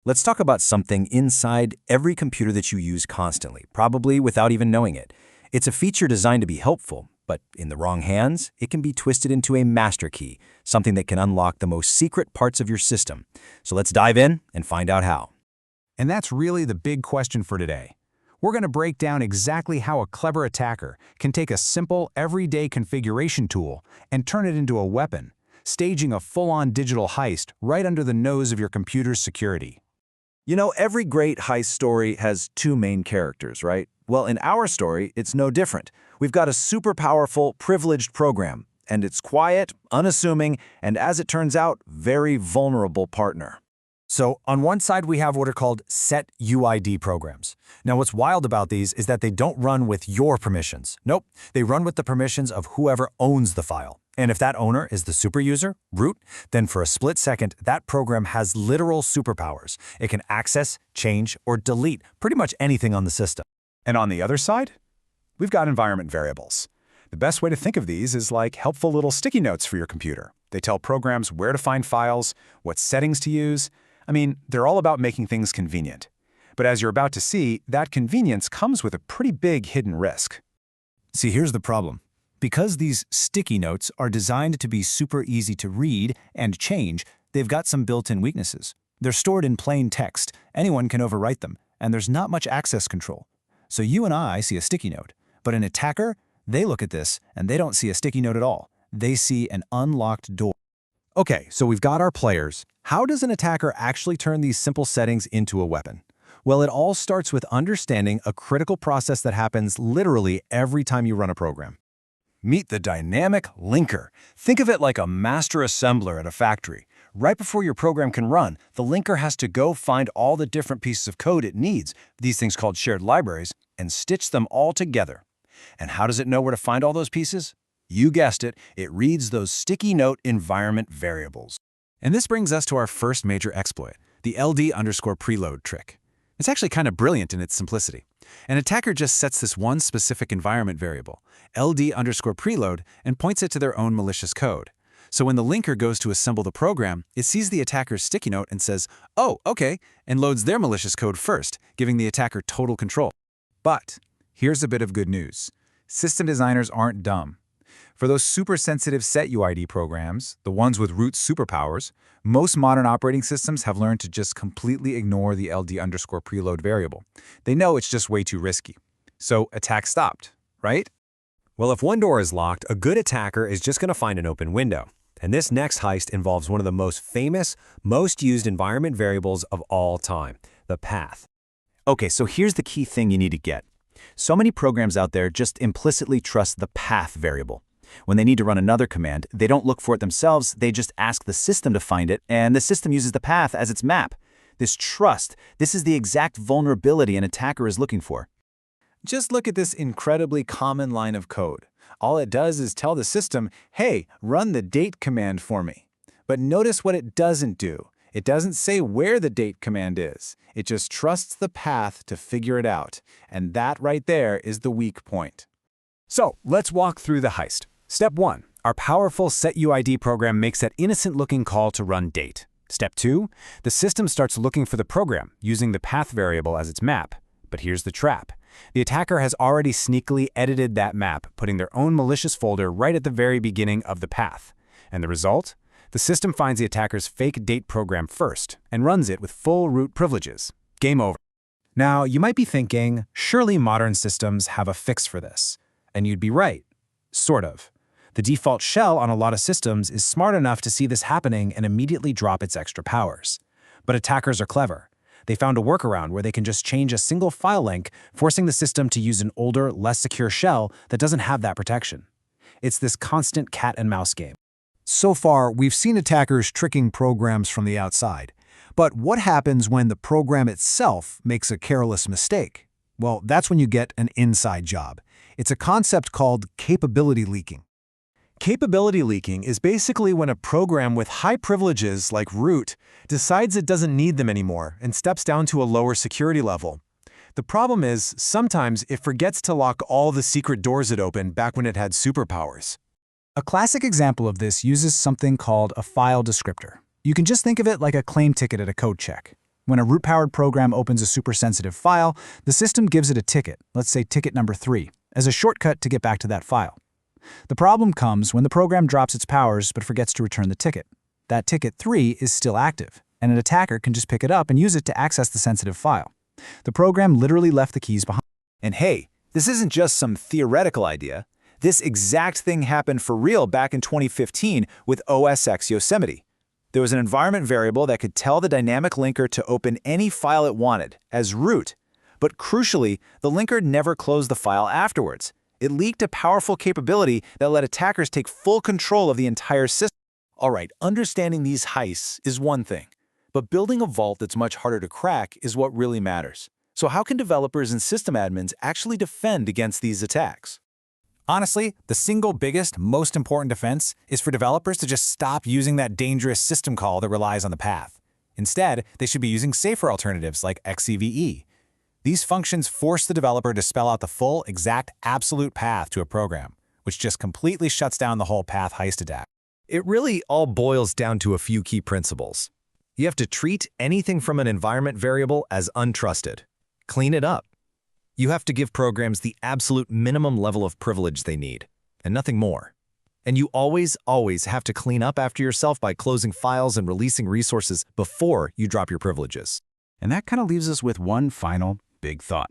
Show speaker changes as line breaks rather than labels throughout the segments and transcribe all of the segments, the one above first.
Let's talk about something inside every computer that you use constantly, probably without even knowing it. It's a feature designed to be helpful, but in the wrong hands, it can be twisted into a master key, something that can unlock the most secret parts of your system. So let's dive in and find out how.
And that's really the big question for today. We're going to break down exactly how a clever attacker can take a simple, everyday configuration tool and turn it into a weapon, staging a full-on digital heist right under the nose of your computer's security.
You know, every great heist story has two main characters, right? Well, in our story, it's no different. We've got a super powerful, privileged program, and its quiet, unassuming, and as it turns out, very vulnerable partner.
So on one side, we have what are called SetUID programs. Now, what's wild about these is that they don't run with your permissions. Nope, they run with the permissions of whoever owns the file. And if that owner is the super user, root, then for a split second, that program has literal superpowers. It can access, change, or delete pretty much anything on the system.
And on the other side, we've got environment variables. The best way to think of these is like helpful little sticky notes for your computer. They tell programs where to find files, what settings to use. I mean, they're all about making things convenient. But as you're about to see, that convenience comes with a pretty big hidden risk.
See, here's the problem. Because these sticky notes are designed to be super easy to read and change, they've got some built-in weaknesses. They're stored in plain text. Anyone can overwrite them, and there's not much access control. So you and I see a sticky note, but an attacker, they look at this and they don't see a sticky note at all. They see an unlocked door. Okay, so we've got our players. How does an attacker actually turn these simple settings into a weapon? Well, it all starts with understanding a critical process that happens literally every time you run a program. Meet the dynamic linker. Think of it like a master assembler at a factory. Right before your program can run, the linker has to go find all the different pieces of code it needs, these things called shared libraries, and stitch them all together. And how does it know where to find all those pieces? You guessed it, it reads those sticky note environment variables.
And this brings us to our first major exploit, the LD_preload trick. It's actually kind of brilliant in its simplicity. An attacker just sets this one specific environment variable, LD_preload, and points it to their own malicious code. So when the linker goes to assemble the program, it sees the attacker's sticky note and says, "Oh, okay," and loads their malicious code first, giving the attacker total control. But here's a bit of good news. System designers aren't dumb. For those super-sensitive SetUID programs, the ones with root superpowers, most modern operating systems have learned to just completely ignore the LD_preload variable. They know it's just way too risky. So attack stopped, right?
Well, if one door is locked, a good attacker is just going to find an open window. And this next heist involves one of the most famous, most used environment variables of all time, the path. Okay, so here's the key thing you need to get. So many programs out there just implicitly trust the path variable. When they need to run another command, they don't look for it themselves, they just ask the system to find it, and the system uses the path as its map. This trust, this is the exact vulnerability an attacker is looking for.
Just look at this incredibly common line of code. All it does is tell the system, "Hey, run the date command for me." But notice what it doesn't do. It doesn't say where the date command is. It just trusts the path to figure it out. And that right there is the weak point.
So let's walk through the heist. Step 1. Our powerful SetUID program makes that innocent-looking call to run date. Step 2. The system starts looking for the program, using the path variable as its map. But here's the trap. The attacker has already sneakily edited that map, putting their own malicious folder right at the very beginning of the path. And the result? The system finds the attacker's fake date program first and runs it with full root privileges. Game over. Now, you might be thinking, surely modern systems have a fix for this. And you'd be right. Sort of. The default shell on a lot of systems is smart enough to see this happening and immediately drop its extra powers. But attackers are clever. They found a workaround where they can just change a single file length, forcing the system to use an older, less secure shell that doesn't have that protection. It's this constant cat and mouse game. So far, we've seen attackers tricking programs from the outside. But what happens when the program itself makes a careless mistake? Well, that's when you get an inside job. It's a concept called capability leaking. Capability leaking is basically when a program with high privileges, like root, decides it doesn't need them anymore and steps down to a lower security level. The problem is, sometimes it forgets to lock all the secret doors it opened back when it had superpowers. A classic example of this uses something called a file descriptor. You can just think of it like a claim ticket at a code check.
When a root-powered program opens a super-sensitive file, the system gives it a ticket, let's say ticket number 3, as a shortcut to get back to that file. The problem comes when the program drops its powers but forgets to return the ticket. That ticket 3 is still active, and an attacker can just pick it up and use it to access the sensitive file. The program literally left the keys behind.
And hey, this isn't just some theoretical idea. This exact thing happened for real back in 2015 with OS X Yosemite. There was an environment variable that could tell the dynamic linker to open any file it wanted as root. But crucially, the linker never closed the file afterwards. It leaked a powerful capability that let attackers take full control of the entire system. All right, understanding these heists is one thing, but building a vault that's much harder to crack is what really matters. So how can developers and system admins actually defend against these attacks?
Honestly, the single biggest, most important defense is for developers to just stop using that dangerous system call that relies on the path. Instead, they should be using safer alternatives like XCVE. These functions force the developer to spell out the full, exact, absolute path to a program, which just completely shuts down the whole path heist attack.
It really all boils down to a few key principles. You have to treat anything from an environment variable as untrusted. Clean it up. You have to give programs the absolute minimum level of privilege they need, and nothing more. And you always have to clean up after yourself by closing files and releasing resources before you drop your privileges.
And that kind of leaves us with one final big thought.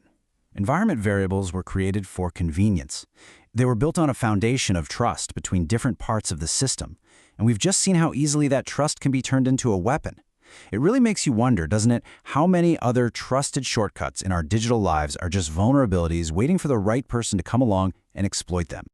Environment variables were created for convenience. They were built on a foundation of trust between different parts of the system, and we've just seen how easily that trust can be turned into a weapon. It really makes you wonder, doesn't it, how many other trusted shortcuts in our digital lives are just vulnerabilities waiting for the right person to come along and exploit them.